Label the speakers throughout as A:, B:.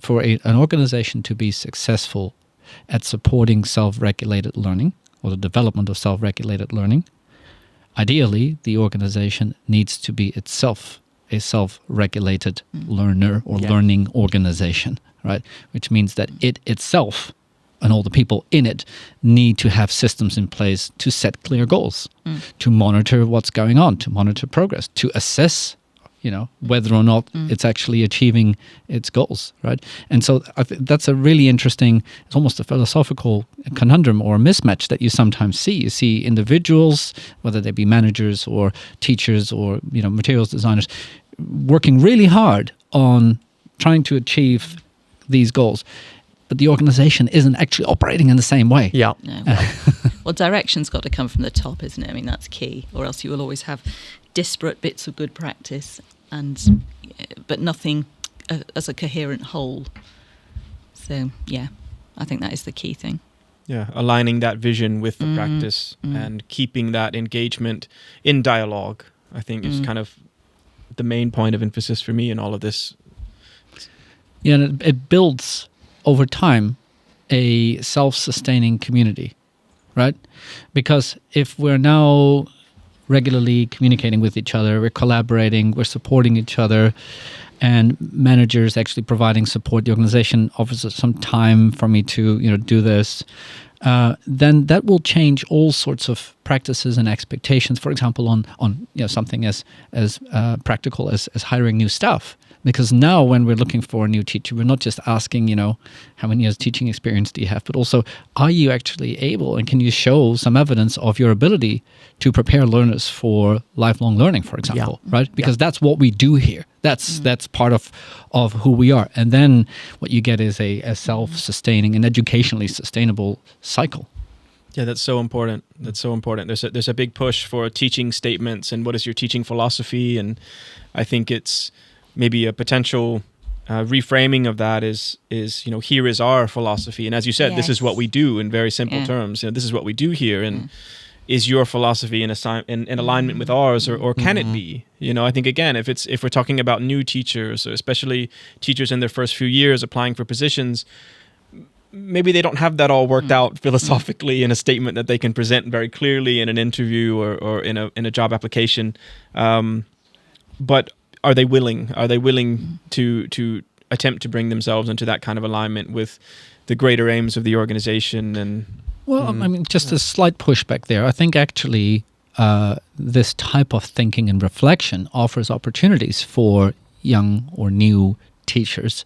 A: for an organization to be successful at supporting self-regulated learning or the development of self-regulated learning, ideally, the organization needs to be itself a self-regulated learner or learning organization, right? Which means that it itself and all the people in it need to have systems in place to set clear goals, to monitor what's going on, to monitor progress, to assess, whether or not it's actually achieving its goals, right? And so I think that's a really interesting, it's almost a philosophical conundrum or a mismatch that you sometimes see. You see individuals, whether they be managers or teachers or, materials designers, working really hard on trying to achieve these goals. But the organization isn't actually operating in the same way.
B: Yeah.
C: No, well, direction's got to come from the top, isn't it? I mean, that's key. Or else you will always have disparate bits of good practice, but nothing as a coherent whole. So, yeah, I think that is the key thing.
B: Yeah, aligning that vision with the practice and keeping that engagement in dialogue, I think is kind of the main point of emphasis for me in all of this.
A: Yeah, and it builds over time a self-sustaining community, right? Because if we're now regularly communicating with each other, we're collaborating, we're supporting each other, and managers actually providing support, the organization offers some time for me to do this, then that will change all sorts of practices and expectations. For example, on something as practical as hiring new staff. Because now when we're looking for a new teacher, we're not just asking, how many years teaching experience do you have, but also, are you actually able and can you show some evidence of your ability to prepare learners for lifelong learning, for example, right? Because that's what we do here. That's part of who we are. And then what you get is a self-sustaining and educationally sustainable cycle.
B: Yeah, that's so important. There's a big push for teaching statements and what is your teaching philosophy, and I think it's maybe a potential reframing of that is here is our philosophy, and as you said, this is what we do in very simple terms. This is what we do here, and is your philosophy in alignment with ours, or can it be? I think again, if we're talking about new teachers, or especially teachers in their first few years applying for positions, maybe they don't have that all worked out philosophically in a statement that they can present very clearly in an interview or in a job application, but are they willing? Are they willing to attempt to bring themselves into that kind of alignment with the greater aims of the organization? And
A: just a slight pushback there. I think actually this type of thinking and reflection offers opportunities for young or new teachers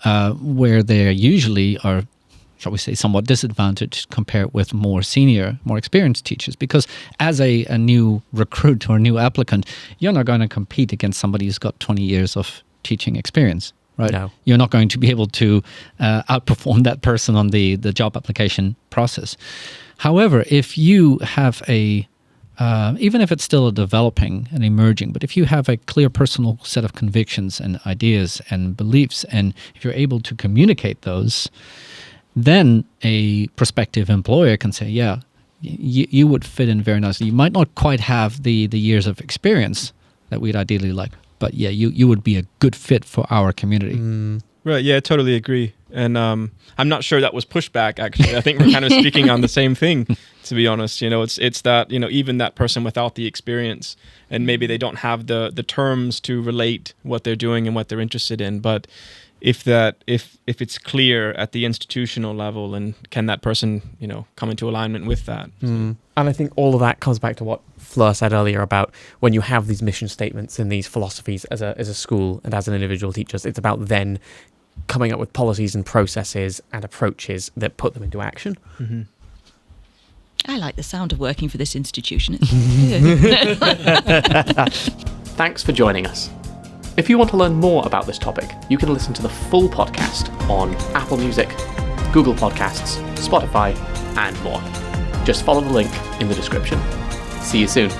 A: where they usually are, shall we say, somewhat disadvantaged compared with more senior, more experienced teachers. Because as a new recruit or a new applicant, you're not going to compete against somebody who's got 20 years of teaching experience, right? No. You're not going to be able to outperform that person on the job application process. However, if you have even if it's still developing and emerging, but if you have a clear personal set of convictions and ideas and beliefs, and if you're able to communicate those, then a prospective employer can say, yeah, you would fit in very nicely. You might not quite have the years of experience that we'd ideally like, but yeah, you would be a good fit for our community.
B: Right, yeah, I totally agree. And I'm not sure that was pushback, actually. I think we're kind of speaking on the same thing, to be honest. It's that, even that person without the experience, and maybe they don't have the terms to relate what they're doing and what they're interested in, but if it's clear at the institutional level, and can that person come into alignment with that.
D: And I think all of that comes back to what Fleur said earlier about when you have these mission statements and these philosophies as a school and as an individual teacher, it's about then coming up with policies and processes and approaches that put them into action.
C: I like the sound of working for this institution.
D: Thanks for joining us. If you want to learn more about this topic, you can listen to the full podcast on Apple Music, Google Podcasts, Spotify, and more. Just follow the link in the description. See you soon.